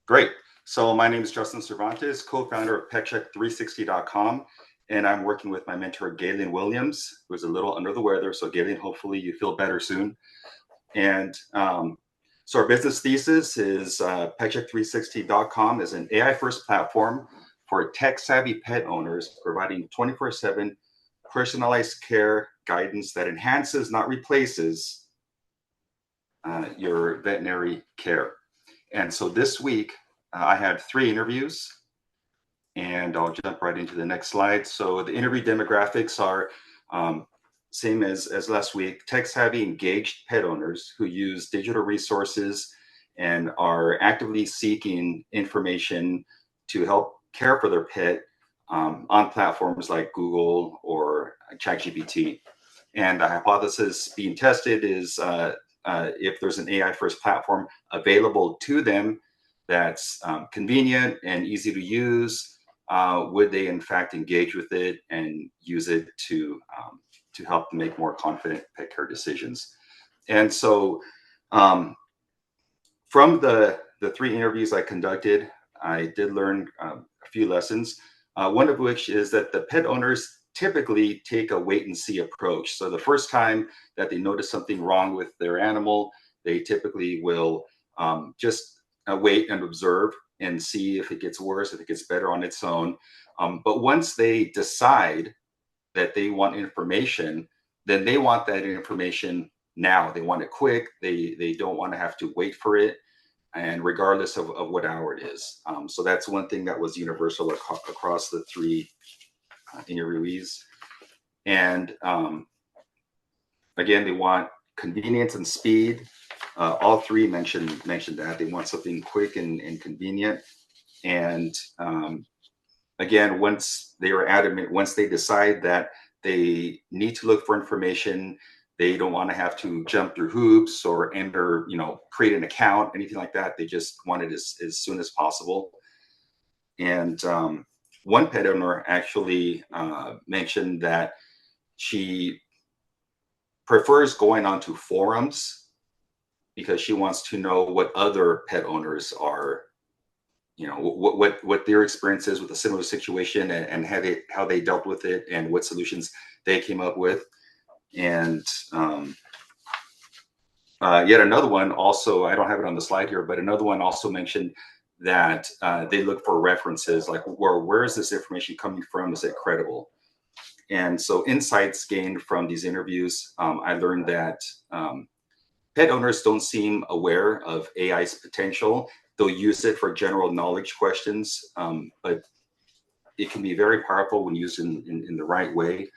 Great. So my name is Justin Cervantes, co-founder of PetCheck360.com, and I'm working with my mentor, Galen Williams, who's a little under the weather. So Galen, hopefully you feel better soon. And so our business thesis is PetCheck360.com is an AI-first platform for tech-savvy pet owners, providing 24/7 personalized care guidance that enhances, not replaces, your veterinary care. And so this week, I had 3 interviews, and I'll jump right into the next slide. So the interview demographics are same as last week, tech-savvy engaged pet owners who use digital resources and are actively seeking information to help care for their pet on platforms like Google or ChatGPT. And the hypothesis being tested is if there's an AI-first platform available to them that's convenient and easy to use, would they in fact engage with it and use it to help them make more confident pet care decisions? And so from the 3 interviews I conducted, I did learn a few lessons, one of which is that the pet owners typically take a wait and see approach. So the first time that they notice something wrong with their animal, they typically will just wait and observe and see if it gets worse, if it gets better on its own. But once they decide that they want information, then they want that information now. They want it quick. They don't want to have to wait for it, and regardless of what hour it is. So that's one thing that was universal across the 3 interviewees. And again, they want convenience and speed. All 3 mentioned that they want something quick and convenient. And again, once they are adamant, once they decide that they need to look for information, they don't want to have to jump through hoops or enter, create an account, anything like that. They just want it as soon as possible. And one pet owner actually mentioned that she prefers going onto forums because she wants to know what other pet owners are, what their experience is with a similar situation, and how they dealt with it and what solutions they came up with. And yet another one also, I don't have it on the slide here, but another one also mentioned that they look for references, like where is this information coming from? Is it credible? And so insights gained from these interviews, I learned that pet owners don't seem aware of AI's potential. They'll use it for general knowledge questions, but it can be very powerful when used in the right way.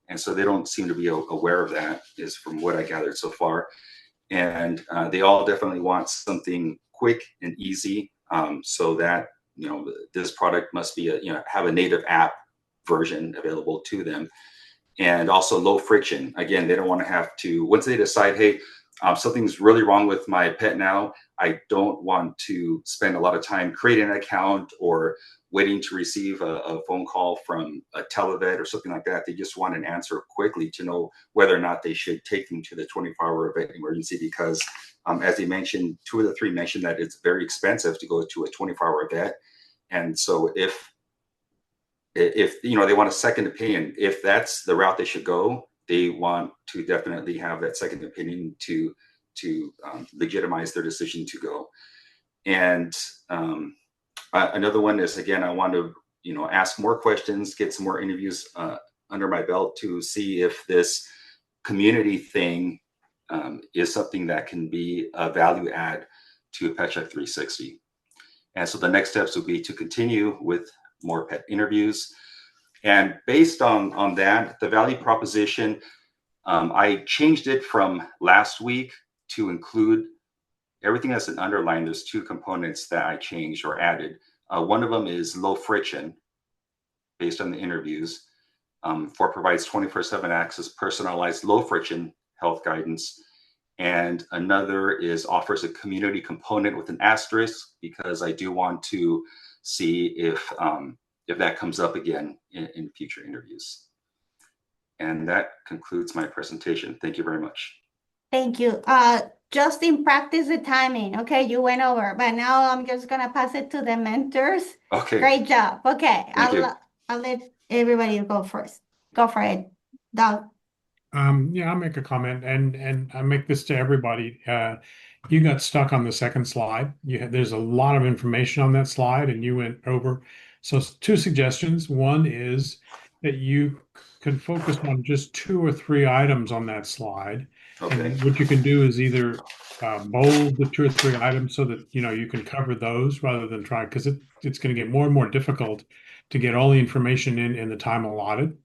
And so they don't seem to be aware of that, is from what I gathered so far. And they all definitely want something quick and easy, so that this product must be have a native app version available to them, and also low friction. Again, they don't want to have to, once they decide, hey, something's really wrong with my pet now, I don't want to spend a lot of time creating an account or waiting to receive a phone call from a televet or something like that. They just want an answer quickly to know whether or not they should take them to the 24-hour vet emergency, because as they mentioned, 2 of the 3 mentioned that it's very expensive to go to a 24-hour vet. And so if they want a second opinion, if that's the route they should go, they want to definitely have that second opinion to legitimize their decision to go. And another one is, again, I want to ask more questions, get some more interviews under my belt to see if this community thing is something that can be a value add to PetCheck 360. And so the next steps will be to continue with more pet interviews. And based on that, the value proposition, I changed it from last week to include everything that's an underline. There's 2 components that I changed or added. One of them is low friction, based on the interviews, provides 24/7 access, personalized, low friction health guidance. And another is offers a community component with an asterisk, because I do want to see if that comes up again in future interviews. And that concludes my presentation. Thank you very much. Thank you. just in practice the timing. Okay, you went over, but now I'm just gonna pass it to the mentors. Okay, Great job. Okay, thank you. I'll let everybody go first. Go for it, Doug. Yeah, I'll make a comment, and I make this to everybody. You got stuck on the second slide. There's a lot of information on that slide, and you went over. So, two suggestions. One is that you can focus on just two or three items on that slide, Okay, and what you can do is either bold the two or three items so that you can cover those rather than try because it's going to get more and more difficult to get all the information in the time allotted.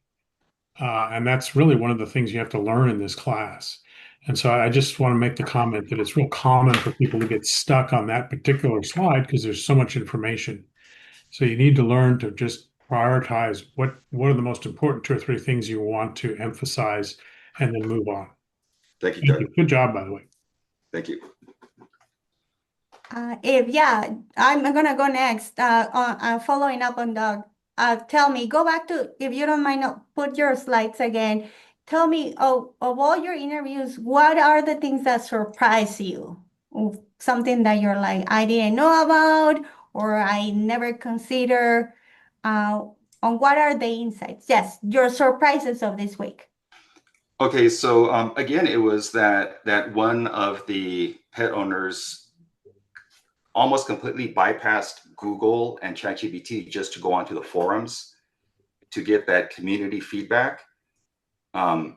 And that's really one of the things you have to learn in this class. And so I just want to make the comment that it's real common for people to get stuck on that particular slide because there's so much information. So you need to learn to just prioritize what are the most important two or three things you want to emphasize and then move on. thank you, Thank Doug. you. Good job, by the way. Thank you. If yeah, I'm gonna go next. Following up on Doug. Tell me, go back to if you don't mind, put your slides again. Tell me, of all your interviews, what are the things that surprise you? Something that you're like, I didn't know about, or I never consider. On what are the insights? Yes, your surprises of this week. Okay, so again, it was that one of the pet owners almost completely bypassed Google and ChatGPT just to go onto the forums to get that community feedback.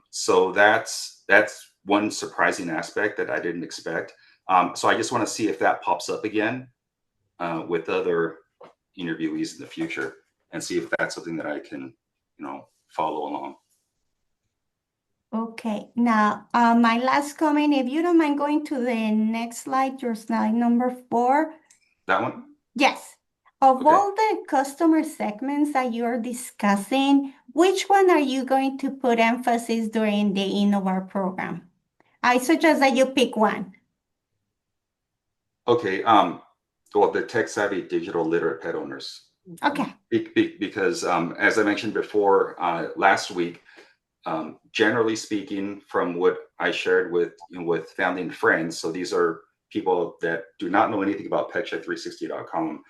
So that's one surprising aspect that I didn't expect. So I just want to see if that pops up again with other interviewees in the future and see if that's something that I can, follow along. Okay, now my last comment, if you don't mind going to the next slide, your slide number 4. That one? Yes. Of Okay. all the customer segments that you're discussing, which one are you going to put emphasis during the INNOVAR program? I suggest that you pick one. Okay. Well, the tech savvy digital literate pet owners. Okay. Because as I mentioned before last week, generally speaking, from what I shared with family and friends, so these are people that do not know anything about petcheck360.com.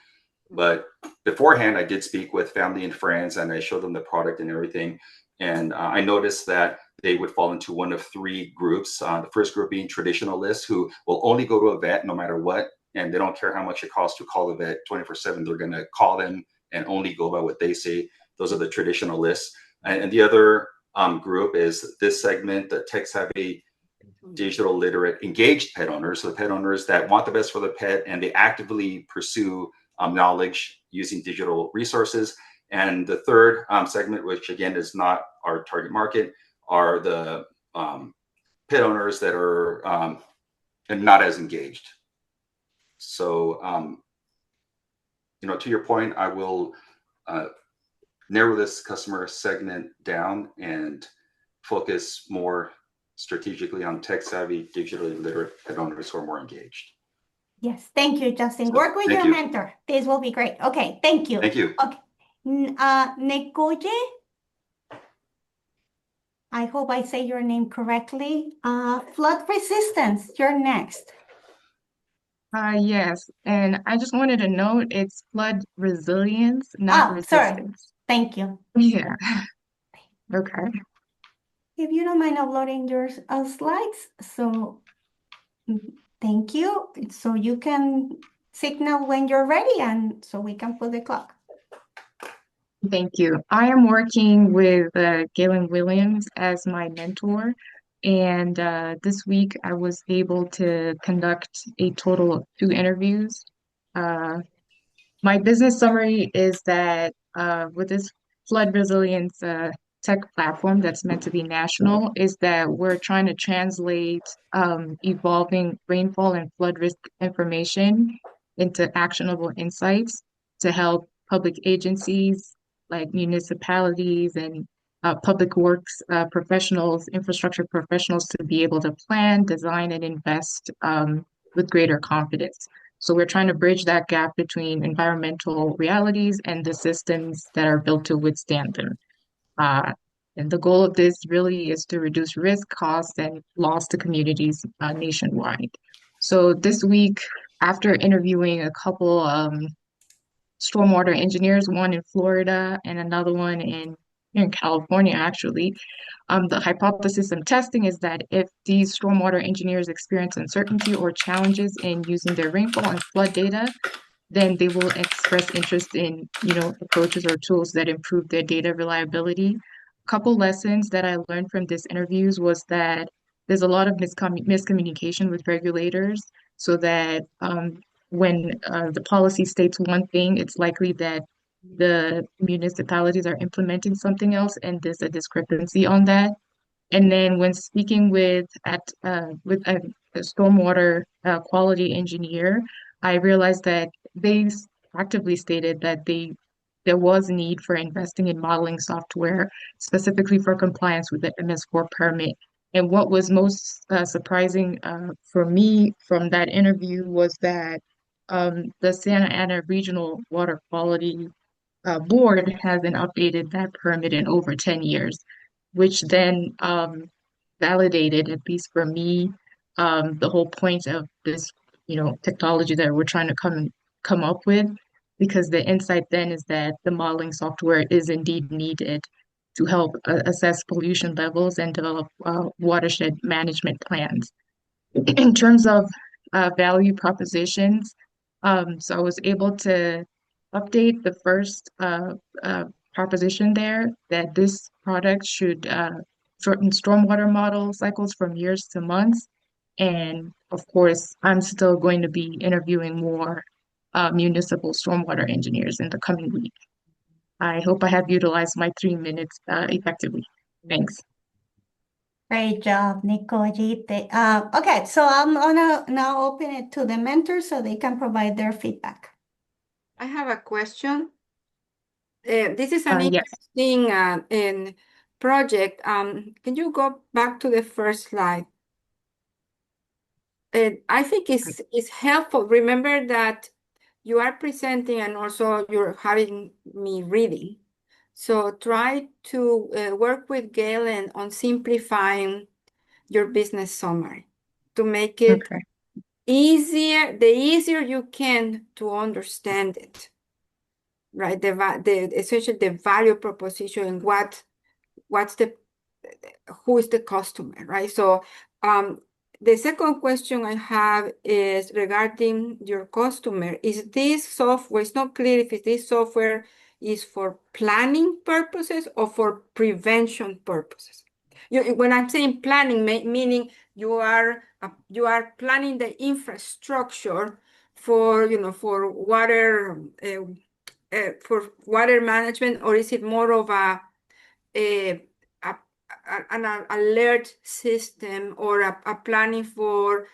But beforehand, I did speak with family and friends, and I showed them the product and everything. And I noticed that they would fall into one of three groups. The first group being traditionalists who will only go to a vet no matter what, and they don't care how much it costs to call the vet 24/7. They're going to call them and only go by what they say. Those are the traditionalists. And the other group is this segment, the tech savvy, digital literate, engaged pet owners. So the pet owners that want the best for the pet and they actively pursue knowledge using digital resources. And the third segment, which again is not our target market, are the pet owners that are not as engaged. So, to your point, I will narrow this customer segment down and focus more strategically on tech savvy, digitally literate pet owners who are more engaged. Yes, thank you, Justin. So Work with thank your you. mentor. This will be great. Okay, thank you. Thank you. Okay. Nekoje, I hope I say your name correctly. Flood resistance, you're next. Yes, and I just wanted to note it's flood resilience, not Oh, sorry. resistance. Thank you. Yeah, okay. If you don't mind uploading your slides, so mm, thank you. So you can signal when you're ready and so we can put the clock. Thank you. I am working with Galen Williams as my mentor, and this week I was able to conduct a total of 2 interviews. Uh, My business summary is that with this flood resilience tech platform that's meant to be national, is that we're trying to translate evolving rainfall and flood risk information into actionable insights to help public agencies like municipalities and public works professionals, infrastructure professionals to be able to plan, design, and invest with greater confidence. So we're trying to bridge that gap between environmental realities and the systems that are built to withstand them. Uh, And the goal of this really is to reduce risk, costs, and loss to communities nationwide. So this week, after interviewing a couple stormwater engineers, one in Florida and another one in California, actually, the hypothesis I'm testing is that if these stormwater engineers experience uncertainty or challenges in using their rainfall and flood data, then they will express interest in, approaches or tools that improve their data reliability. A couple lessons that I learned from this interviews was that there's a lot of miscommunication with regulators, so that when the policy states one thing, it's likely that the municipalities are implementing something else, and there's a discrepancy on that. And then when speaking with a stormwater quality engineer, I realized that they actively stated that there was need for investing in modeling software specifically for compliance with the MS4 permit. And what was most surprising for me from that interview was that the Santa Ana Regional Water Quality Board hasn't updated that permit in over 10 years, which then validated, at least for me, the whole point of this, technology that we're trying to come up with, because the insight then is that the modeling software is indeed needed to help assess pollution levels and develop watershed management plans. In terms of value propositions, so I was able to update the first proposition there that this product should shorten stormwater model cycles from years to months. And of course, I'm still going to be interviewing more municipal stormwater engineers in the coming week. I hope I have utilized my 3 minutes effectively. Thanks. Great job, Nicolite. Okay, so I'm gonna now open it to the mentors so they can provide their feedback. I have a question. This is an Yes. interesting project. Can you go back to the first slide? I think it's helpful. Remember that you are presenting and also you're having me reading. So try to work with Gail on simplifying your business summary to make it Okay. easier, the easier you can to understand it, right? Essentially the value proposition and who is the customer, right? So the second question I have is regarding your customer. Is this software, it's not clear if this software is for planning purposes or for prevention purposes. When I'm saying planning, meaning you are planning the infrastructure for for water management, or is it more of an alert system or a planning for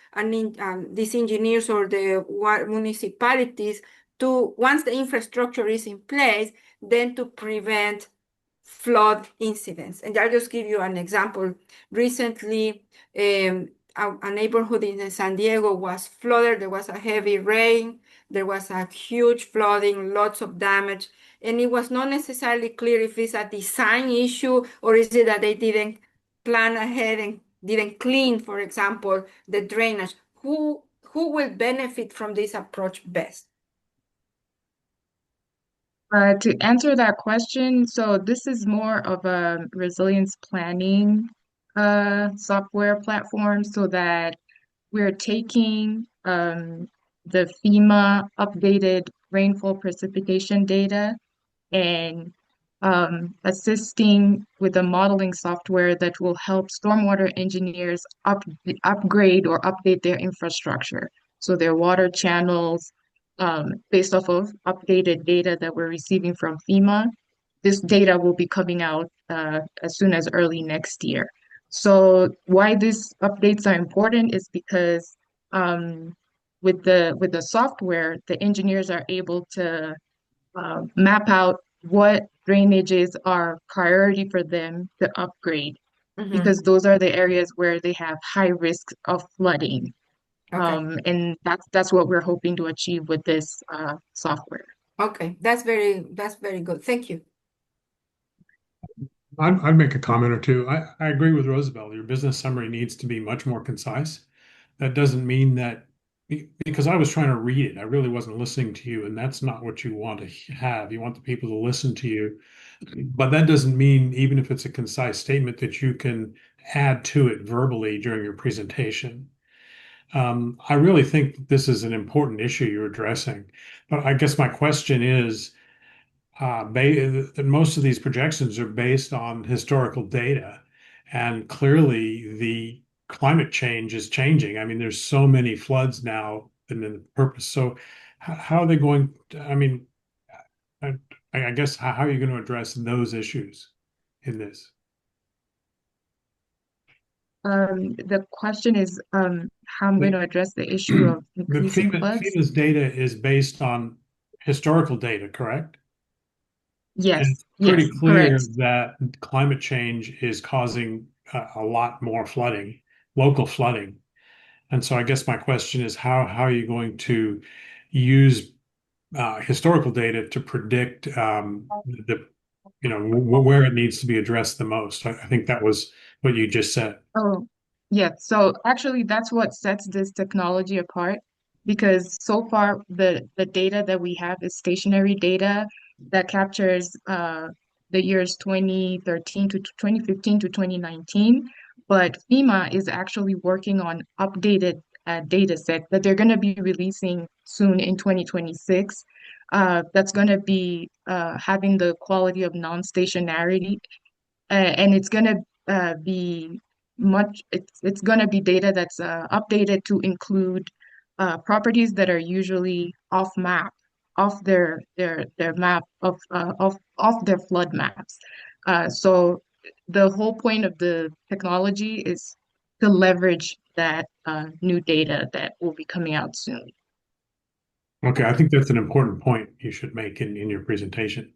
these engineers or the municipalities to, once the infrastructure is in place, then to prevent flood incidents? And I'll just give you an example. Recently, a neighborhood in San Diego was flooded. There was a heavy rain. There was a huge flooding, lots of damage. And it was not necessarily clear if it's a design issue or is it that they didn't plan ahead and didn't clean, for example, the drainage. Who will benefit from this approach best? To answer that question, so this is more of a resilience planning software platform, so that we're taking the FEMA updated rainfall precipitation data and assisting with a modeling software that will help stormwater engineers upgrade or update their infrastructure. So their water channels, based off of updated data that we're receiving from FEMA. This data will be coming out as soon as early next year. So why these updates are important is because with the software, the engineers are able to map out what drainages are priority for them to upgrade, because those are the areas where they have high risk of flooding. Okay. And that's what we're hoping to achieve with this software. Okay, that's very good. Thank you. I'd make a comment or two. I agree with Rosabelle. Your business summary needs to be much more concise. That doesn't mean that because I was trying to read it, I really wasn't listening to you, and that's not what you want to have. You want the people to listen to you. But that doesn't mean, even if it's a concise statement, that you can add to it verbally during your presentation. I really think that this is an important issue you're addressing. But I guess my question is, that most of these projections are based on historical data, and clearly the climate change is changing. I mean, there's so many floods now, and then the purpose. So, how are they going? I mean, I, I guess how are you going to address those issues in this? The question is how I'm going The, to address the issue of the increasing floods. FEMA's data is based on historical data, correct? And Yes, it's pretty yes, clear correct. that climate change is causing a lot more flooding, local flooding. And so I guess my question is how are you going to use historical data to predict the where it needs to be addressed the most? I think that was what you just said. Oh, yeah. So actually, that's what sets this technology apart because so far the data that we have is stationary data that captures the years 2013 to 2015 to 2019. But FEMA is actually working on updated data set that they're going to be releasing soon in 2026. That's going to be having the quality of non-stationarity and it's gonna be it's gonna be data that's updated to include properties that are usually off map, off their map of their flood maps. So the whole point of the technology is to leverage that new data that will be coming out soon. Okay, I think that's an important point you should make in your presentation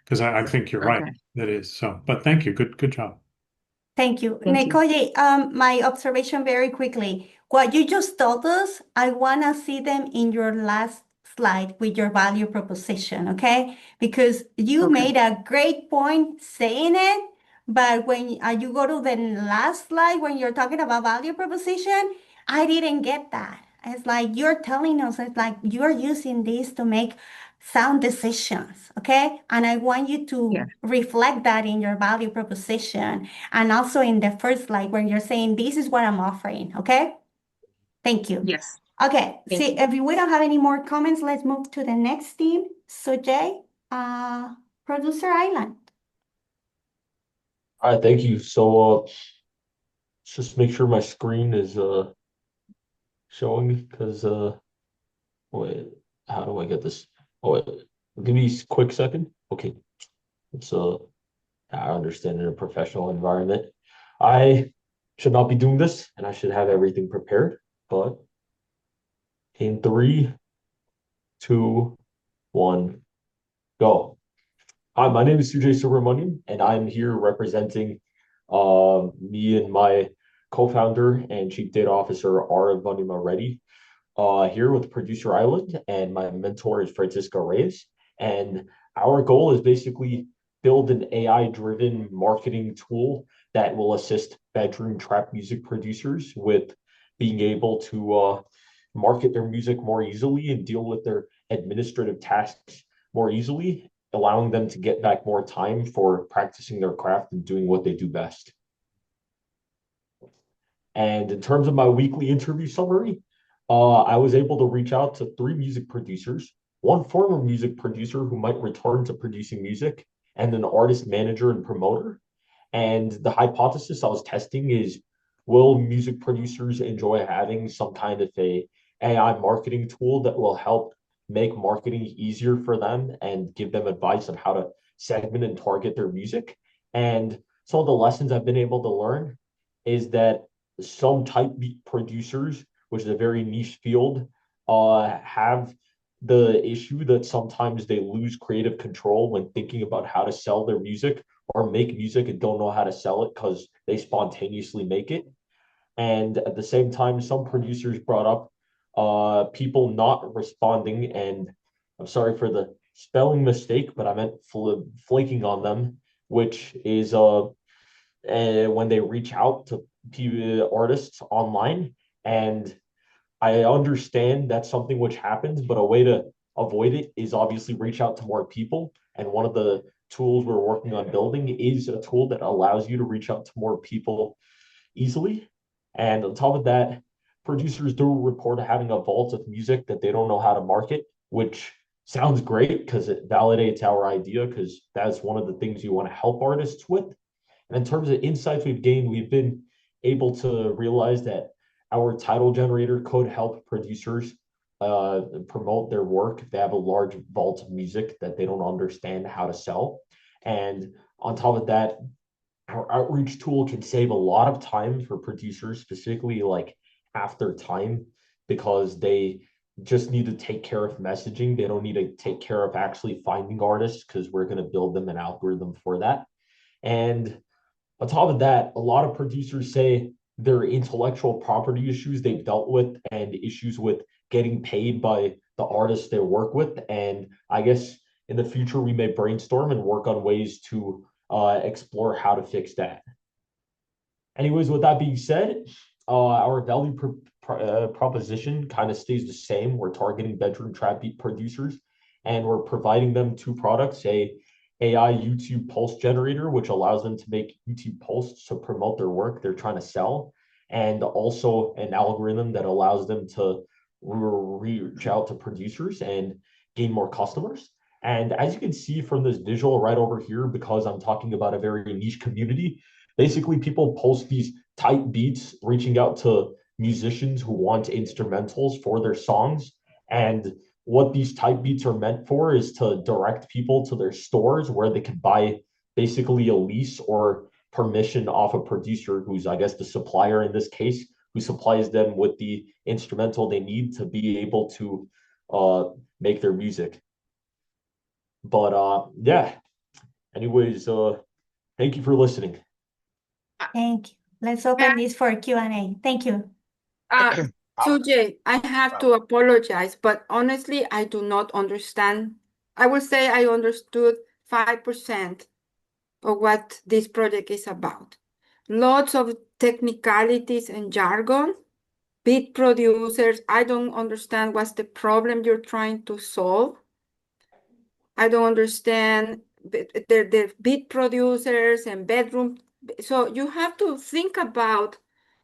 because I think you're right. Okay, That is so. But thank you. Good job. Thank you. thank you. Nekoye, my observation very quickly. What you just told us, I want to see them in your last slide with your value proposition, okay? Because you Okay, made a great point saying it, but when you go to the last slide, when you're talking about value proposition, I didn't get that. It's like you're telling us, it's like you're using this to make sound decisions, okay? And I want you yeah, to reflect that in your value proposition and also in the first slide when you're saying, this is what I'm offering, okay? Thank you. yes, Okay, thank see, you. if we don't have any more comments, let's move to the next team. So Jay, Producer Island. All right, thank you. So just make sure my screen is showing because wait, how do I get this? Oh wait, give me a quick second. Okay. It's I understand in a professional environment. I should not be doing this and I should have everything prepared, but in three, two, one, go. Hi, my name is Sujay Subramanian, and I'm here representing me and my co-founder and chief data officer, Ara Vanima Reddy, here with Producer Island, and my mentor is Francisco Reyes. And our goal is basically build an AI-driven marketing tool that will assist bedroom trap music producers with being able to market their music more easily and deal with their administrative tasks more easily, allowing them to get back more time for practicing their craft and doing what they do best. And in terms of my weekly interview summary, I was able to reach out to 3 music producers, one former music producer who might return to producing music, and an artist manager and promoter. And the hypothesis I was testing is, will music producers enjoy having some kind of a AI marketing tool that will help make marketing easier for them and give them advice on how to segment and target their music? And some of the lessons I've been able to learn is that some type beat producers, which is a very niche field, have the issue that sometimes they lose creative control when thinking about how to sell their music or make music and don't know how to sell it because they spontaneously make it. And at the same time, some producers brought up people not responding. And I'm sorry for the spelling mistake, but I meant flaking on them which is when they reach out to artists online. And I understand that's something which happens, but a way to avoid it is obviously reach out to more people. And one of the tools we're working on building is a tool that allows you to reach out to more people easily. And on top of that, producers do report having a vault of music that they don't know how to market, which sounds great because it validates our idea, because that's one of the things you want to help artists with. And in terms of insights we've gained, we've been able to realize that our title generator could help producers promote their work if they have a large vault of music that they don't understand how to sell. And on top of that, our outreach tool can save a lot of time for producers, specifically like after time, because they just need to take care of messaging. They don't need to take care of actually finding artists, because we're going to build them an algorithm for that. And on top of that, a lot of producers say their intellectual property issues they've dealt with and issues with getting paid by the artists they work with. And I guess in the future, we may brainstorm and work on ways to explore how to fix that. Anyways, with that being said, our value proposition kind of stays the same. We're targeting bedroom trap beat producers, and we're providing them two products: a AI YouTube pulse generator, which allows them to make YouTube posts to promote their work they're trying to sell, and also an algorithm that allows them to reach out to producers and gain more customers. And as you can see from this visual right over here, because I'm talking about a very niche community, basically people post these tight beats reaching out to musicians who want instrumentals for their songs. And what these type beats are meant for is to direct people to their stores where they can buy basically a lease or permission off a producer, who's, I guess, the supplier in this case, who supplies them with the instrumental they need to be able to make their music. But yeah, anyways, thank you for listening. Thank you. Let's open this for Q&A. Thank you. Sujay, I have to apologize, but honestly, I do not understand. I would say I understood 5% of what this project is about. Lots of technicalities and jargon. Beat producers, I don't understand what's the problem you're trying to solve. I don't understand the beat producers and bedroom. So you have to think about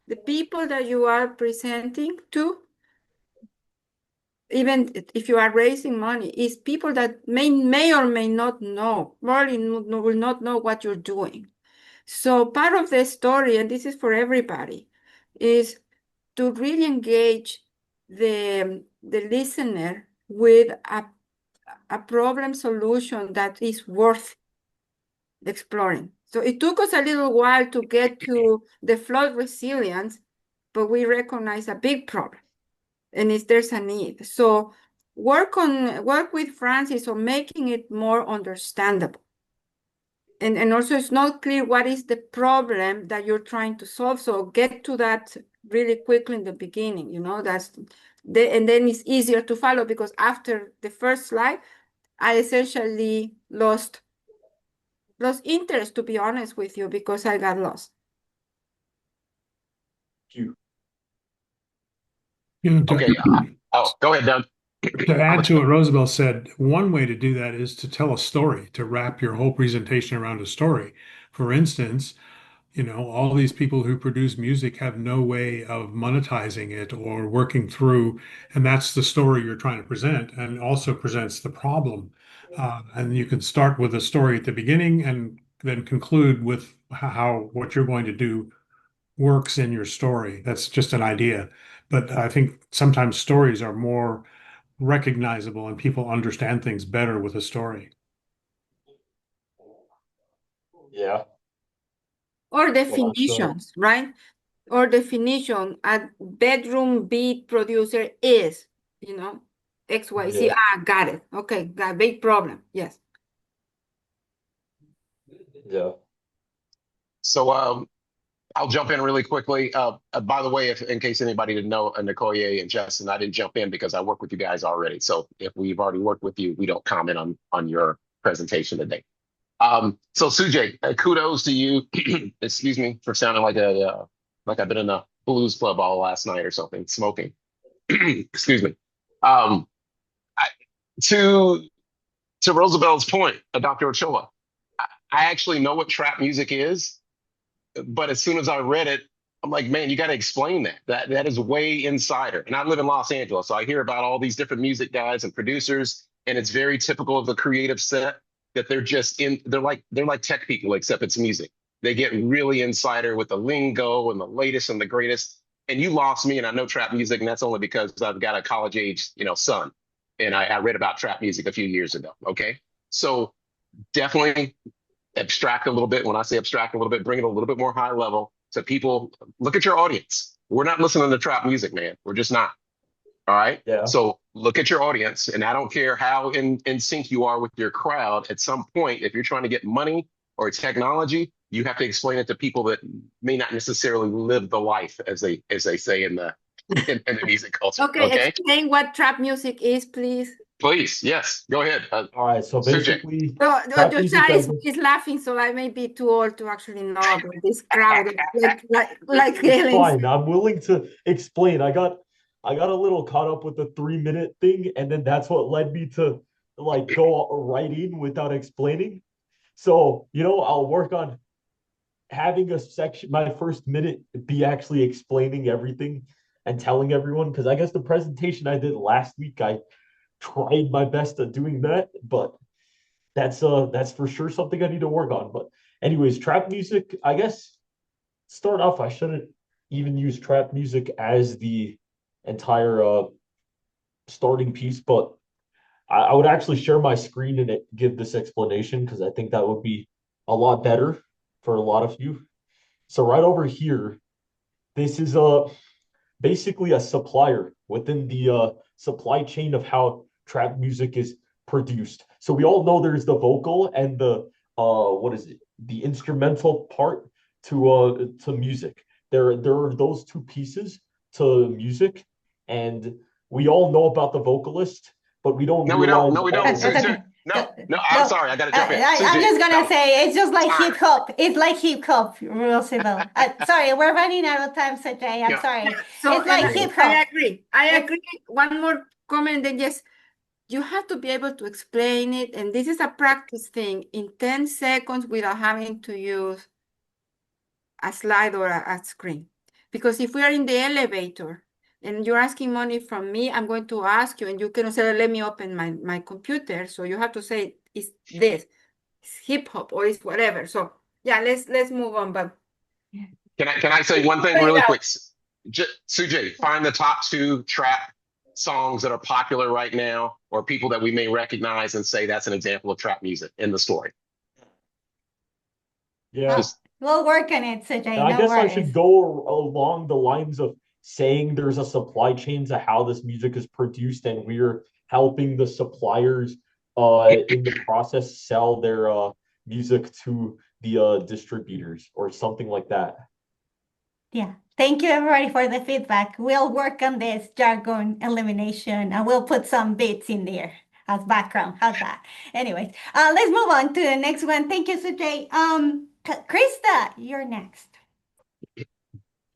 the people that you are presenting to, even if you are raising money, is people that may or may not know, probably will not know what you're doing. So part of the story, and this is for everybody, is to really engage the listener with a problem solution that is worth exploring. So it took us a little while to get to the flood resilience, but we recognize a big problem, and there's a need. So work with Francis on making it more understandable. And also it's not clear what is the problem that you're trying to solve. So get to that really quickly in the beginning, and then it's easier to follow, because after the first slide, I essentially lost interest, to be honest with you, because I got lost. Thank you. Okay. Go ahead, Doug. To add to what Rosabelle said, one way to do that is to tell a story, to wrap your whole presentation around a story. For instance, all these people who produce music have no way of monetizing it or working through, and that's the story you're trying to present, and also presents the problem. And you can start with a story at the beginning and then conclude with how what you're going to do works in your story. That's just an idea. But I think sometimes stories are more recognizable and people understand things better with a story. Yeah. Or definitions, right? Or definition, a bedroom beat producer is, XYZ. Yeah. Got it. Okay, got a big problem. Yes. Yeah. So I'll jump in really quickly. By the way, if in case anybody didn't know, Nicoye and Justin, I didn't jump in because I work with you guys already. So if we've already worked with you, we don't comment on your presentation today. So Sujay, kudos to you. Excuse me for sounding like I've been in a blues club all last night or something, smoking. Excuse me. Um, I, to Roosevelt's point, Dr. Ochoa, I actually know what trap music is, but as soon as I read it, I'm like, man, you got to explain that. That is way insider. And I live in Los Angeles, so I hear about all these different music guys and producers, and it's very typical of the creative set that they're like tech people, except it's music. They get really insider with the lingo and the latest and the greatest. And you lost me, and I know trap music, and that's only because I've got a college age, son, and I read about trap music a few years ago. Okay, so definitely abstract a little bit. When I say abstract a little bit, bring it a little bit more high level so people look at your audience. We're not listening to trap music, man. We're just not. All right. Yeah. So look at your audience, and I don't care how in sync you are with your crowd. At some point, if you're trying to get money or technology, you have to explain it to people that may not necessarily live the life as they say in the in the music culture. Okay, explain what trap music is, please. Please, yes, go ahead. All right, so Sujay. basically, So trap your music, child is laughing, so I may be too old to actually know about this crowd, like it's fine. I'm willing to explain. I got a little caught up with the 3-minute thing, and then that's what led me to like go right in without explaining. So, I'll work on having a section, my first minute be actually explaining everything and telling everyone, because I guess the presentation I did last week, I tried my best at doing that, but that's for sure something I need to work on. But anyways, trap music, I guess start off, I shouldn't even use trap music as the entire starting piece, but I would actually share my screen and give this explanation, because I think that would be a lot better for a lot of you. So right over here, this is basically a supplier within the supply chain of how trap music is produced. So we all know there's the vocal and the the instrumental part to music. There are those two pieces to music, and we all know about the vocalist, but we don't realize. No, we don't. Susan, no, I'm sorry. I got to jump in. I'm just gonna say it's just like hip hop. It's like hip hop, Roosevelt. Sorry, we're running out of time, Sajay. I'm sorry. So it's like hip hop. I agree. One more comment, then yes, you have to be able to explain it, and this is a practice thing in 10 seconds without having to use a slide or a screen. Because if we are in the elevator and you're asking money from me, I'm going to ask you, and you cannot say, let me open my computer. So you have to say, is this hip hop or is whatever. So yeah, let's move on. But can I say one thing really quick? Sujay, find the top 2 trap songs that are popular right now, or people that we may recognize, and say that's an example of trap music in the story. Yeah. We'll work on it, Sajay. I guess I should go along the lines of saying there's a supply chain to how this music is produced, and we're helping the suppliers in the process sell their music to the distributors or something like that. Yeah. Thank you, everybody, for the feedback. We'll work on this jargon elimination, and we'll put some bits in there as background. How's that? Anyways, let's move on to the next one. Thank you, Sujay. Krista, you're next.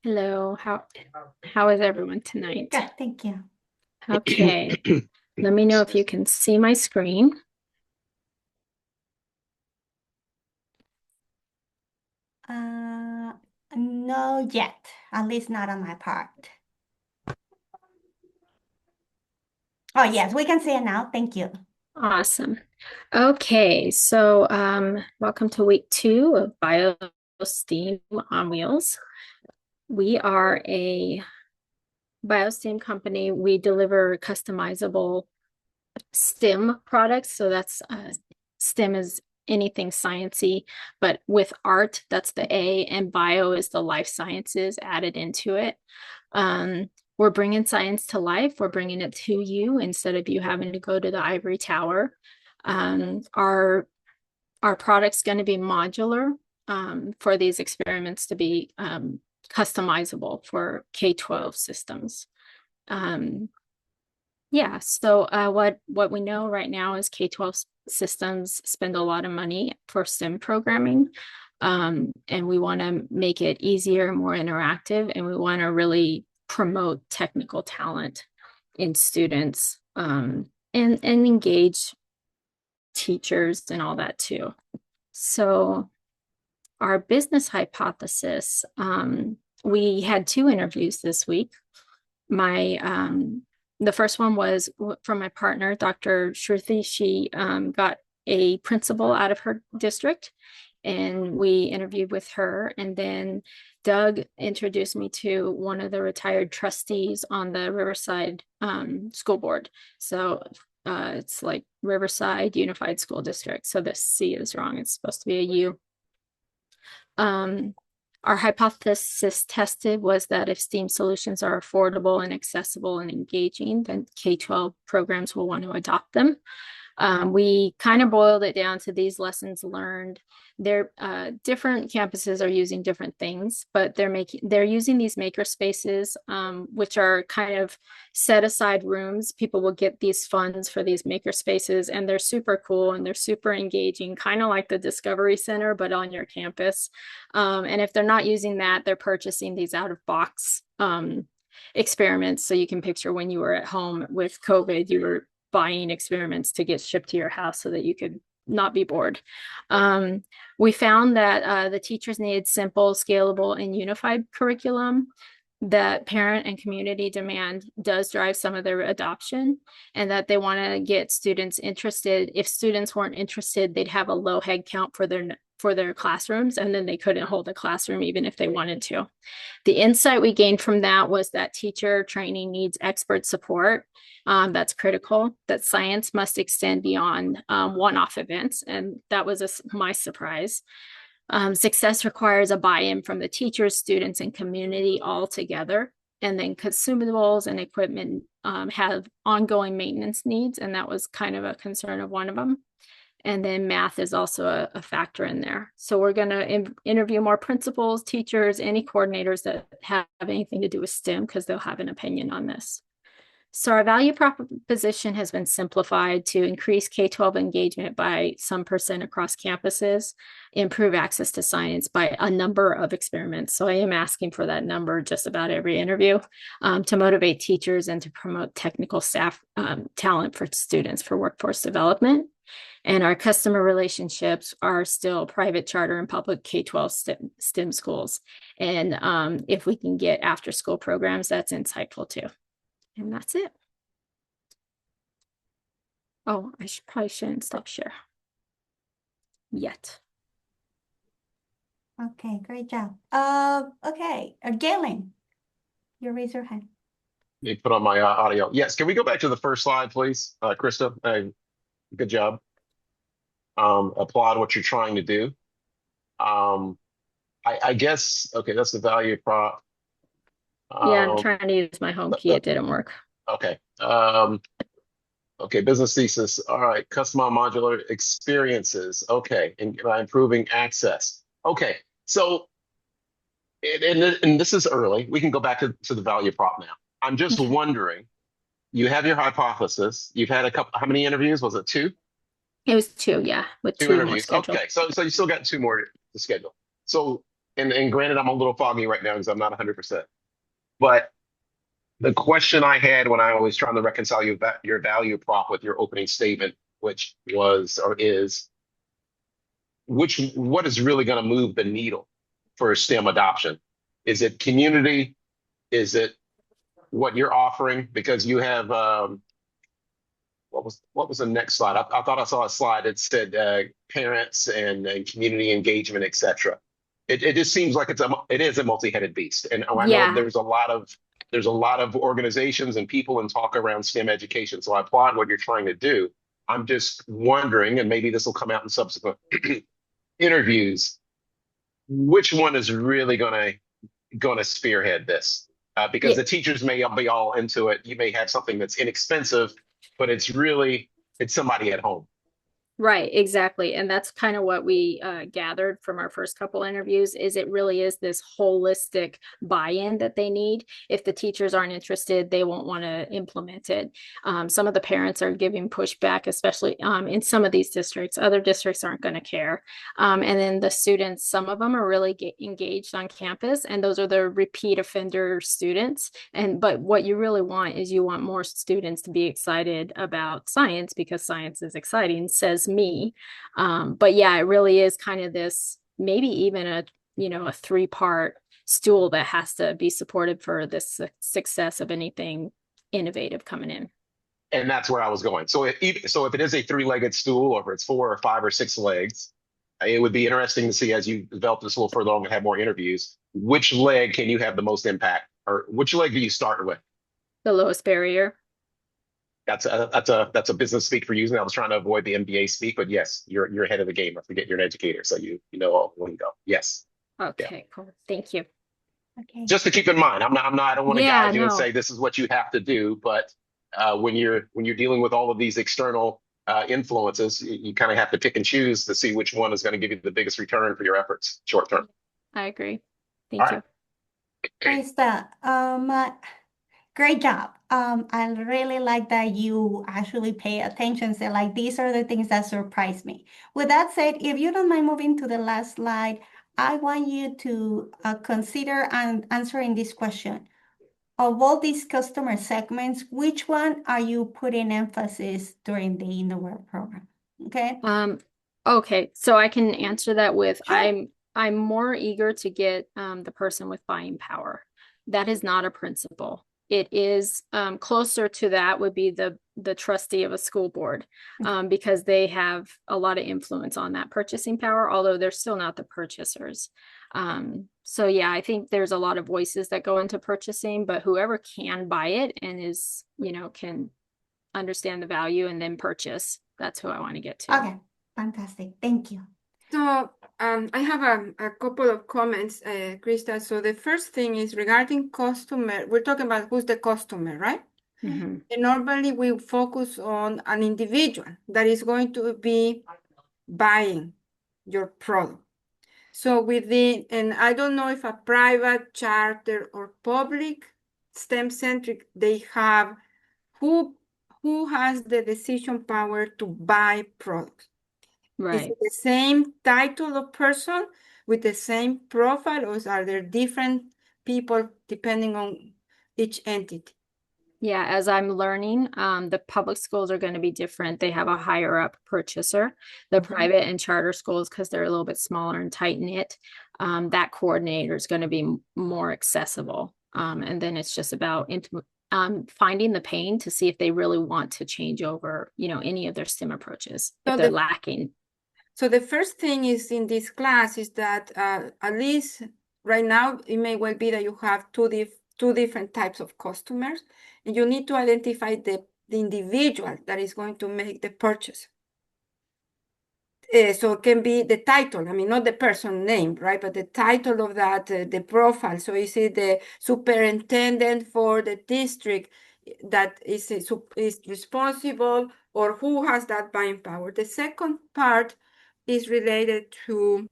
Hello. How is everyone tonight? Good, thank you. Okay. Let me know if you can see my screen. No yet, at least not on my part. Oh, yes, we can see it now. Thank you. Awesome. Okay, so welcome to week 2 of Bio-STE on Wheels. We are a Bio-STE company. We deliver customizable STEM products. So that's STEM is anything sciencey, but with art, that's the A, and bio is the life sciences added into it. We're bringing science to life. We're bringing it to you instead of you having to go to the ivory tower. Our product's going to be modular for these experiments to be customizable for K-12 systems. Yeah, so what we know right now is K-12 systems spend a lot of money for STEM programming. And we want to make it easier, more interactive, and we want to really promote technical talent in students, and engage teachers and all that too. So our business hypothesis, we had 2 interviews this week. The first one was from my partner, Dr. Shruti. She got a principal out of her district, and we interviewed with her. And then Doug introduced me to one of the retired trustees on the Riverside School Board. So it's like Riverside Unified School District. So the C is wrong. It's supposed to be a U. Our hypothesis tested was that if STEAM solutions are affordable and accessible and engaging, then K-12 programs will want to adopt them. We kind of boiled it down to these lessons learned. Different campuses are using different things, but they're using these maker spaces, which are kind of set aside rooms. People will get these funds for these maker spaces, and they're super cool and they're super engaging, kind of like the Discovery Center, but on your campus. And if they're not using that, they're purchasing these out of box experiments. So you can picture when you were at home with COVID, you were buying experiments to get shipped to your house so that you could not be bored. We found that the teachers needed simple, scalable, and unified curriculum. That parent and community demand does drive some of their adoption, and that they want to get students interested. If students weren't interested, they'd have a low head count for their classrooms, and then they couldn't hold a classroom even if they wanted to. The insight we gained from that was that teacher training needs expert support. That's critical, that science must extend beyond one-off events, and that was my surprise. Success requires a buy-in from the teachers, students, and community all together. And then consumables and equipment have ongoing maintenance needs, and that was kind of a concern of one of them. And then math is also a factor in there. So we're going to interview more principals, teachers, any coordinators that have anything to do with STEM, because they'll have an opinion on this. So our value proposition has been simplified to increase K-12 engagement by some % across campuses, improve access to science by a number of experiments. So I am asking for that number just about every interview, to motivate teachers and to promote technical staff talent for students for workforce development. And our customer relationships are still private, charter, and public K-12 STEM schools. And if we can get after school programs, that's insightful too. And that's it. Oh, I probably shouldn't stop share yet. Okay, great job. Okay, Galen, you raise your hand. Let me put on my audio. Yes, can we go back to the first slide, please, Krista? Good job. Applaud what you're trying to do. I guess, okay, that's the value prop. Yeah, I'm trying to use my home key. It didn't work. Okay. Okay, business thesis. All right, customized modular experiences. Okay, and by improving access. Okay, so, and this is early. We can go back to the value prop now. I'm just wondering, you have your hypothesis. You've had a couple, how many interviews? Was it 2? It was 2, yeah, with 2 2 more interviews. scheduled. Okay, so you still got 2 more to schedule. So, and granted, I'm a little foggy right now because I'm not 100%. But the question I had when I was trying to reconcile your value prop with your opening statement, which was or is, what is really going to move the needle for STEM adoption? Is it community? Is it what you're offering? Because you have what was the next slide? I thought I saw a slide that said parents and community engagement, etc. It just seems like it is a multi-headed beast, and I know there's a lot of organizations and people and talk around STEM education. So I applaud what you're trying to do. I'm just wondering, and maybe this will come out in subsequent interviews, which one is really going to spearhead this? Because the teachers may be all into it. You may have something that's inexpensive, but it's somebody at home. Right, exactly. And that's kind of what we gathered from our first couple interviews is it really is this holistic buy-in that they need. If the teachers aren't interested, they won't want to implement it. Some of the parents are giving pushback, especially in some of these districts. Other districts aren't going to care. And then the students, some of them are really engaged on campus, and those are the repeat offender students. But what you really want is you want more students to be excited about science because science is exciting, says me. But yeah, it really is kind of this, maybe even a 3-part stool that has to be supported for the success of anything innovative coming in. And that's where I was going. So if it is a 3-legged stool, or if it's 4 or 5 or 6 legs, it would be interesting to see as you develop this a little further along and have more interviews, which leg can you have the most impact, or which leg do you start with? The lowest barrier. That's a business speak for you. I was trying to avoid the MBA speak, but yes, you're ahead of the game. I forget you're an educator, so you know all the lingo. Yes. Okay, cool. Thank you. Okay. Just to keep in mind, I don't want to Yeah, guide you and no. say this is what you have to do, but when you're dealing with all of these external influences, you kind of have to pick and choose to see which one is going to give you the biggest return for your efforts short term. I agree. All Thank right. you. Krista, great job. I really like that you actually pay attention. Say like, these are the things that surprise me. With that said, if you don't mind moving to the last slide, I want you to consider answering this question. Of all these customer segments, which one are you putting emphasis during the INNOVAR program? Okay. Okay, so I can answer that with Sure. I'm more eager to get the person with buying power. That is not a principal. It is closer to that would be the trustee of a school board because they have a lot of influence on that purchasing power, although they're still not the purchasers. So yeah, I think there's a lot of voices that go into purchasing, but whoever can buy it and is, can understand the value and then purchase, that's who I want to get to. Okay. Fantastic. Thank you. So I have a couple of comments, Krista. So the first thing is regarding customer. We're talking about who's the customer, right? Mm-hmm. And normally we focus on an individual that is going to be buying your product. So and I don't know if a private, charter, or public, STEM-centric, they have who has the decision power to buy products. Is Right. it the same title of person with the same profile, or are there different people depending on each entity? Yeah, as I'm learning, the public schools are going to be different. They have a higher up purchaser. The private and charter schools, because they're a little bit smaller and tight knit, that coordinator is going to be more accessible. And then it's just about finding the pain to see if they really want to change over, any of their STEM approaches if they're lacking. So the first thing is in this class is that at least right now, it may well be that you have two different types of customers, and you need to identify the individual that is going to make the purchase. So it can be the title, I mean, not the person name, right? But the title of that, the profile. So is it the superintendent for the district that is responsible, or who has that buying power? The second part is related to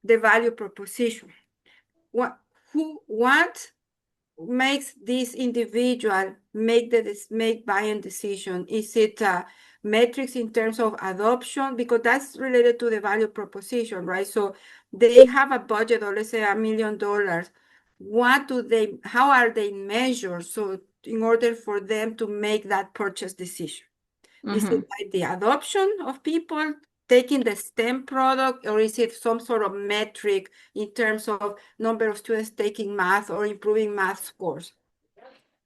the value proposition. What makes this individual make buying decision? Is it metrics in terms of adoption? Because that's related to the value proposition, right? So they have a budget of, let's say, $1 million. How are they measured? So in order for them to make that purchase decision, is it like the adoption of people taking the STEM product, or is it some sort of metric in terms of number of students taking math or improving math scores?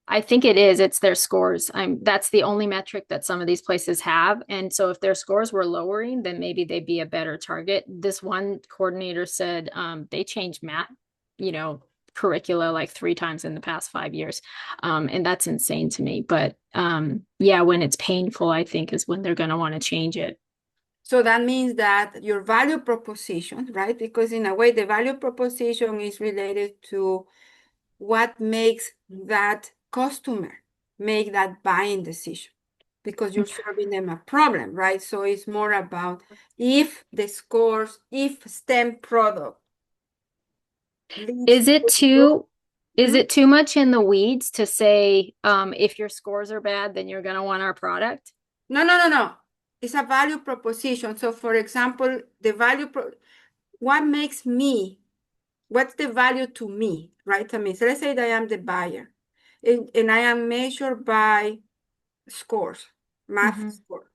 I think it is. It's their scores. That's the only metric that some of these places have. And so if their scores were lowering, then maybe they'd be a better target. This one coordinator said they changed math, curricula like 3 times in the past 5 years. And that's insane to me. But yeah, when it's painful, I think is when they're going to want to change it. So that means that your value proposition, right? Because in a way, the value proposition is related to what makes that customer make that buying decision. because you're serving them a problem, right? So it's more about if the scores, if STEM product leads Is it to is it too much in the weeds to say if your scores are bad, then you're gonna want our product? No. It's a value proposition. So for example, what makes me, what's the value to me, right? I mean, so let's say that I am the buyer and I am measured by scores, math scores,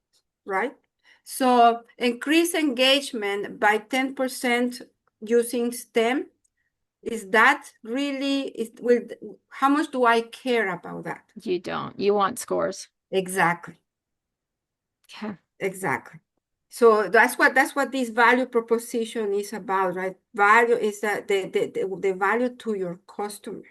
right? So increase engagement by 10% using STEM. Is that really, how much do I care about that? You don't. You want scores. Exactly. Okay. Exactly. So that's what this value proposition is about, right? Value is the value to your customer.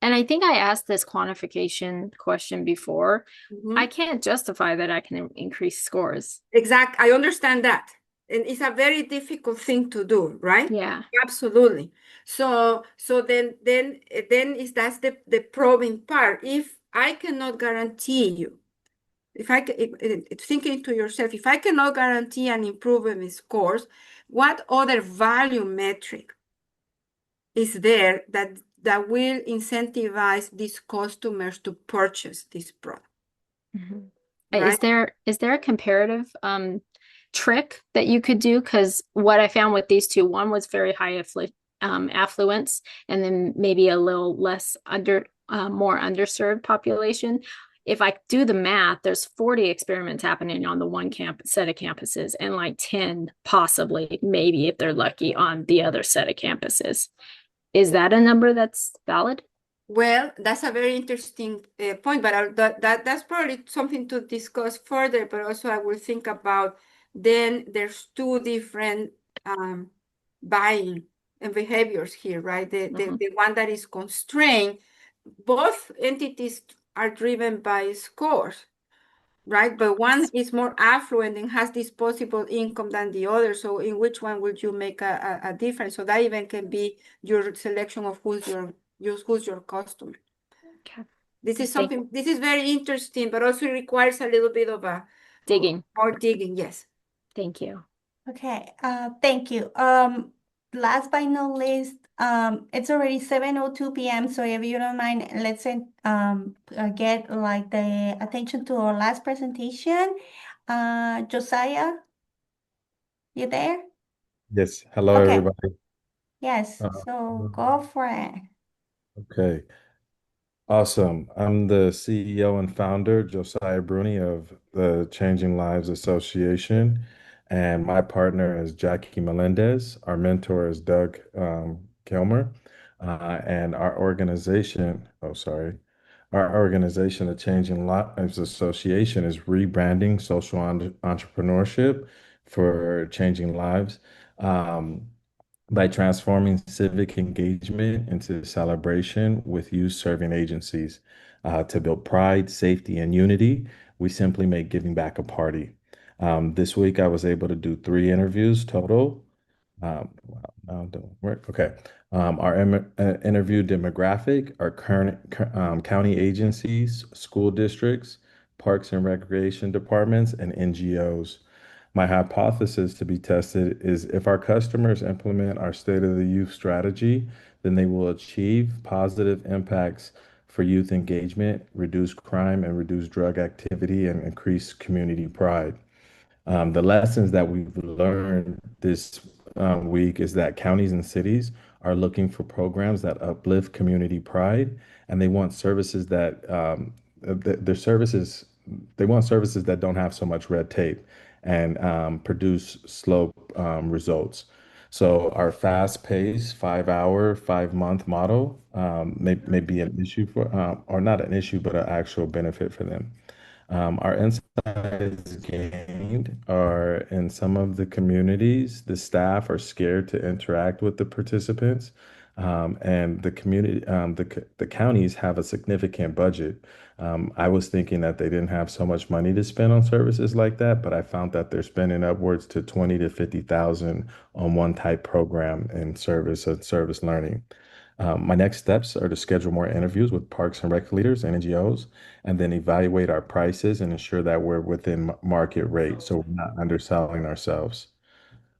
And I think I asked this quantification question before. Mhm. I can't justify that I can increase scores. Exactly. I understand that. And it's a very difficult thing to do, right? Yeah. Absolutely. So then that's the probing part. If I cannot guarantee you, thinking to yourself, if I cannot guarantee an improvement in scores, what other value metric is there that will incentivize these customers to purchase this product? Mhm. Right? Is there a comparative trick that you could do? Because what I found with these two, one was very high affluence, and then maybe a little less more underserved population. If I do the math, there's 40 experiments happening on the one set of campuses, and like 10 possibly, maybe if they're lucky, on the other set of campuses. Is that a number that's valid? Well, that's a very interesting point, but that's probably something to discuss further. But also, I will think about then there's two different buying and behaviors here, right? The one that is constrained, both entities are driven by scores, right? But one is more affluent and has disposable income than the other. So in which one would you make a difference? So that even can be your selection of who's your customer. Okay. This is very interesting, but also requires a little bit of Digging. more digging, yes. Thank you. Okay, thank you. Last but not least, it's already 7:02 p.m. So if you don't mind, let's get like the attention to our last presentation. Josiah, you there? Yes. Hello, Okay. everybody. Yes. So go for it. Okay. Awesome. I'm the CEO and founder, Josiah Bruni of the Changing Lives Association. And my partner is Jackie Melendez. Our mentor is Doug Kilmer. And our organization, the Changing Lives Association, is rebranding social entrepreneurship for changing lives. By transforming civic engagement into celebration with youth serving agencies. To build pride, safety, and unity, we simply make giving back a party. This week, I was able to do 3 interviews total. Wow, now it don't work. Okay. Our interview demographic are current county agencies, school districts, parks and recreation departments, and NGOs. My hypothesis to be tested is if our customers implement our State of the Youth strategy, then they will achieve positive impacts for youth engagement, reduce crime and reduce drug activity, and increase community pride. The lessons that we've learned this week is that counties and cities are looking for programs that uplift community pride, and they want services their services, they want services that don't have so much red tape and produce slow results. So our fast-paced 5-hour, 5-month model may be an issue or not an issue, but an actual benefit for them. Our insights gained are in some of the communities, the staff are scared to interact with the participants, and the counties have a significant budget. I was thinking that they didn't have so much money to spend on services like that, but I found that they're spending upwards to 20 to 50,000 on one type program in service learning. My next steps are to schedule more interviews with parks and rec leaders and NGOs, and then evaluate our prices and ensure that we're within market rate, so we're not underselling ourselves.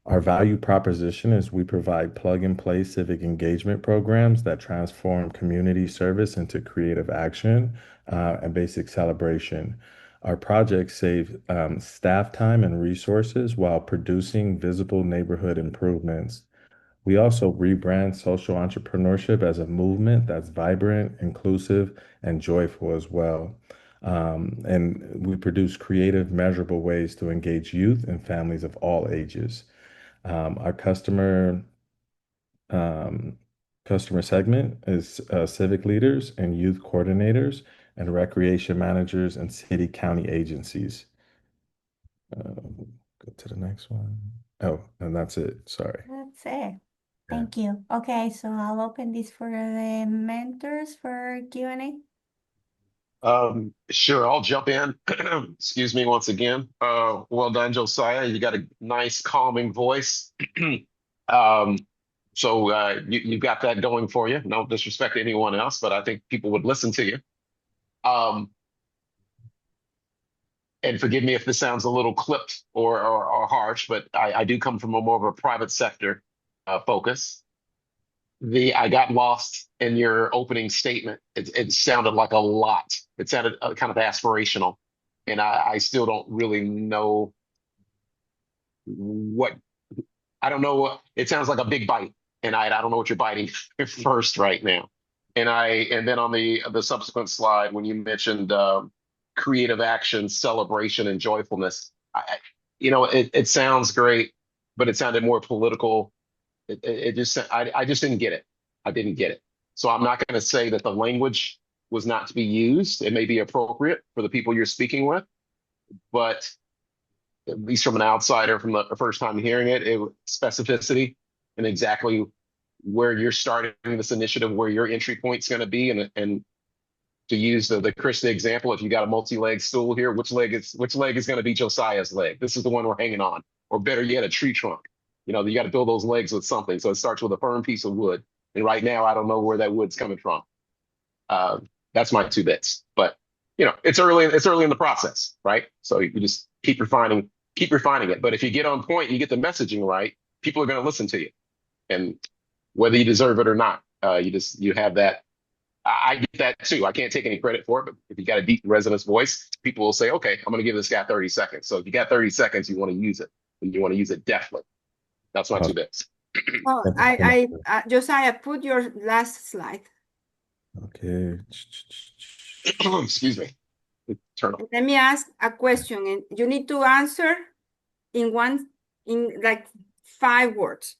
Our value proposition is we provide plug-and-play civic engagement programs that transform community service into creative action and basic celebration. Our projects save staff time and resources while producing visible neighborhood improvements. We also rebrand social entrepreneurship as a movement that's vibrant, inclusive, and joyful as well. And we produce creative, measurable ways to engage youth and families of all ages. Our um, customer segment is civic leaders and youth coordinators and recreation managers and city county agencies. Go to the next one. Oh, and that's it. Sorry. That's it. Thank you. Okay, so I'll open this for the mentors for Q&A. Sure, I'll jump in. Excuse me once again. Well done, Josiah. You got a nice, calming voice. So you've got that going for you. No disrespect to anyone else, but I think people would listen to you. And forgive me if this sounds a little clipped or harsh, but I do come from a more of a private sector focus. I got lost in your opening statement. It sounded like a lot. It sounded kind of aspirational, and I still don't really know what. I don't know. It sounds like a big bite, and I don't know what you're biting first right now. And then on the subsequent slide when you mentioned creative action, celebration, and joyfulness, it sounds great, but it sounded more political. It just I just didn't get it. I didn't get it. So I'm not going to say that the language was not to be used. It may be appropriate for the people you're speaking with, but at least from an outsider, from the first time hearing it specificity and exactly where you're starting this initiative, where your entry point's going to be, and to use the Krista example, if you got a multi-leg stool here, which leg is going to be Josiah's leg? This is the one we're hanging on, or better yet, a tree trunk. You got to build those legs with something. So it starts with a firm piece of wood. And right now, I don't know where that wood's coming from. That's my 2 bits. But it's early in the process, right? So you just keep refining it. But if you get on point, you get the messaging right, people are going to listen to you, and whether you deserve it or not, you have that. I get that too. I can't take any credit for it, but if you got a deep resonance voice, people will say, "Okay, I'm going to give this guy 30 seconds." So if you got 30 seconds, you want to use it, and you want to use it deftly. That's my 2 bits. Oh, Josiah, put your last slide. Okay. Excuse me. Turn on. Let me ask a question, and you need to answer in like 5 words.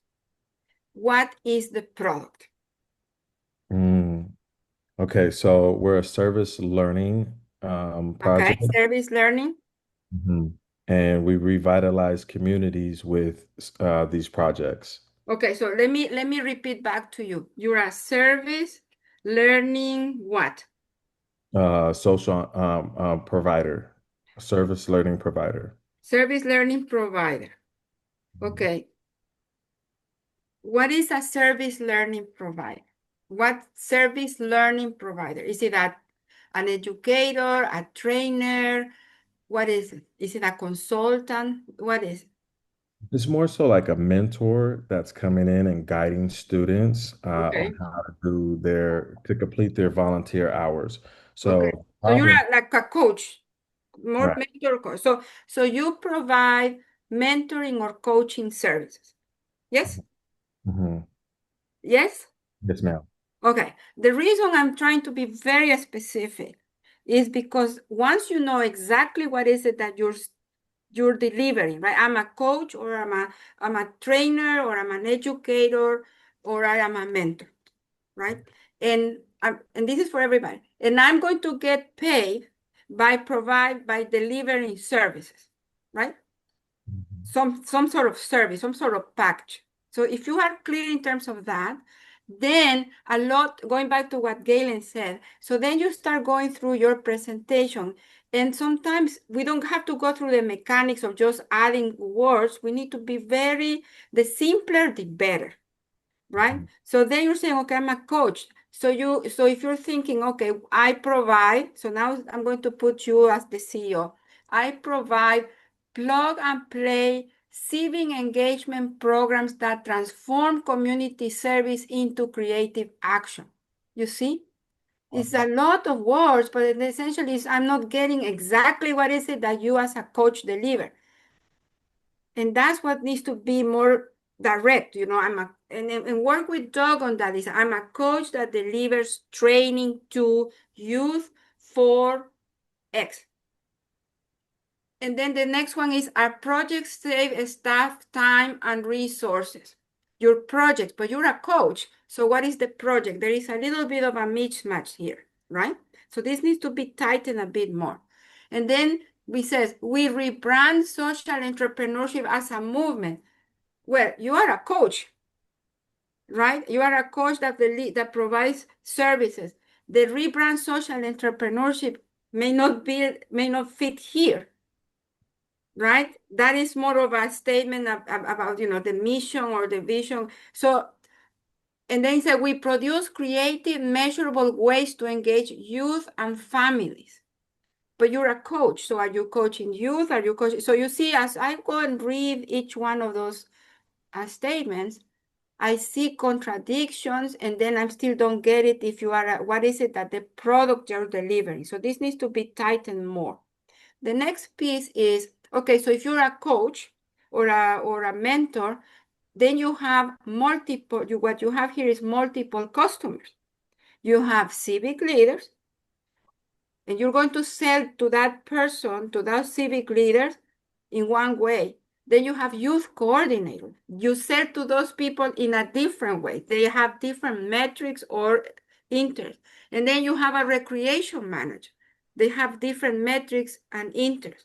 What is the product? Okay, so we're a service learning project. Okay, service learning. And we revitalize communities with these projects. Okay, so let me repeat back to you. You're a service learning what? Social provider, service learning provider. Service learning provider. Okay. What is a service learning provider? What service learning provider? Is it an educator, a trainer? What is it? Is it a consultant? What is it? It's more so like a mentor that's coming in and guiding students Okay. on how to complete their volunteer hours. Okay. So So you're like a coach, more Right. mentor coach. So you provide mentoring or coaching services. Yes? Yes? Yes, ma'am. Okay. The reason I'm trying to be very specific is because once you know exactly what is it that you're delivering, right? I'm a coach, or I'm a trainer, or I'm an educator, or I am a mentor, right? And this is for everybody. And I'm going to get paid by delivering services, right? Some sort of service, some sort of package. So if you are clear in terms of that, then going back to what Galen said, so then you start going through your presentation, and sometimes we don't have to go through the mechanics of just adding words. We need to be the simpler, the better. right? Mhm. So then you're saying, okay, I'm a coach. So if you're thinking, okay, I provide, so now I'm going to put you as the CEO. I provide plug and play civic engagement programs that transform community service into creative action. You see? It's a lot of words, but it essentially is I'm not getting exactly what is it that you as a coach deliver. And that's what needs to be more direct. And work with Doug on that. I'm a coach that delivers training to youth for X. And then the next one is our projects save staff time and resources. Your project, but you're a coach. So what is the project? There is a little bit of a mismatch here, right? So this needs to be tightened a bit more. And then we rebrand social entrepreneurship as a movement. Well, you are a coach, right? You are a coach that provides services. The rebrand social entrepreneurship may not fit here, right? That is more of a statement about the mission or the vision. So, and then he said, we produce creative, measurable ways to engage youth and families. But you're a coach, so are you coaching youth? Are you coaching? So you see, as I go and read each one of those statements, I see contradictions, and then I still don't get it. If you are, what is it that the product you're delivering? So this needs to be tightened more. The next piece is, okay, so if you're a coach or a mentor, then you have multiple, what you have here is multiple customers. You have civic leaders, and you're going to sell to that person, to those civic leaders in one way. Then you have youth coordinators. You sell to those people in a different way. They have different metrics or interests. And then you have a recreation manager. They have different metrics and interests.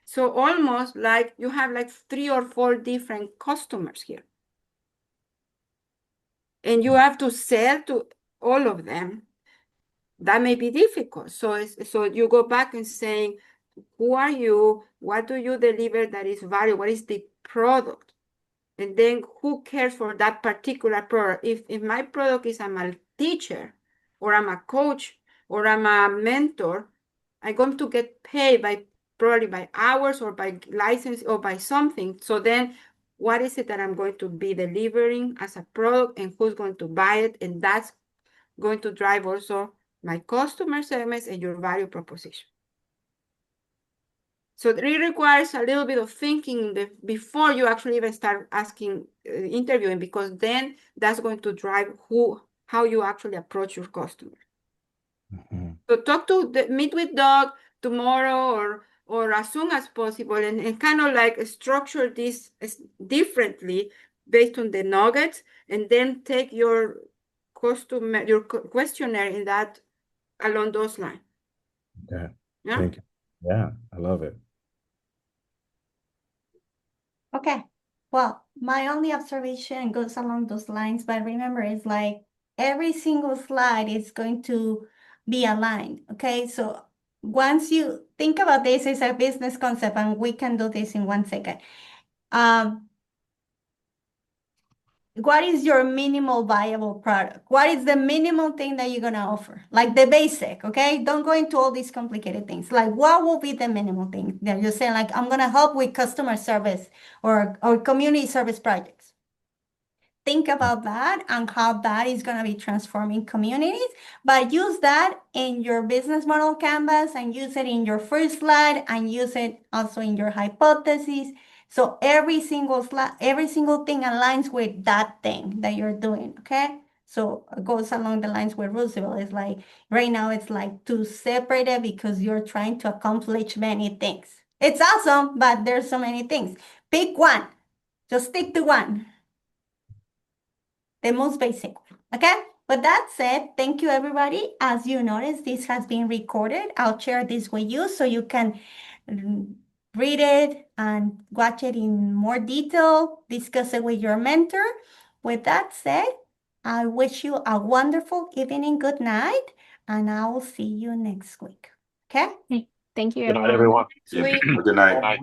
So almost like you have like 3 or 4 different customers here. And you have to sell to all of them. That may be difficult. So you go back and saying, who are you? What do you deliver that is value? What is the product? And then who cares for that particular product? If my product is I'm a teacher, or I'm a coach, or I'm a mentor, I'm going to get paid probably by hours or by license or by something. So then what is it that I'm going to be delivering as a product, and who's going to buy it? And that's going to drive also my customer segments and your value proposition. So it requires a little bit of thinking before you actually even start interviewing, because then that's going to drive how you actually approach your customer. Mhm. So meet with Doug tomorrow or as soon as possible, and kind of like structure this differently based on the nuggets, and then take your questionnaire in that along those lines. Okay. Yeah. Thank you. Yeah, I love it. Okay. Well, my only observation goes along those lines, but remember, it's like every single slide is going to be aligned. Okay. So once you think about this as a business concept, and we can do this in 1 second. What is your minimal viable product? What is the minimal thing that you're going to offer? Like the basic, okay? Don't go into all these complicated things. Like, what will be the minimal thing that you're saying? Like, I'm going to help with customer service or community service projects. Think about that and how that is going to be transforming communities, but use that in your business model canvas, and use it in your first slide, and use it also in your hypothesis. So every single slide, every single thing aligns with that thing that you're doing, okay? So it goes along the lines with Roosevelt. It's like, right now it's like too separated because you're trying to accomplish many things. It's awesome, but there's so many things. Pick one. Just stick to one. The most basic one, okay? With that said, thank you everybody. As you notice, this has been recorded. I'll share this with you so you can read it and watch it in more detail, discuss it with your mentor. With that said, I wish you a wonderful evening, good night, and I will see you next week, okay? Thank you, Good night, everyone. everyone. Yeah. Good night. Bye.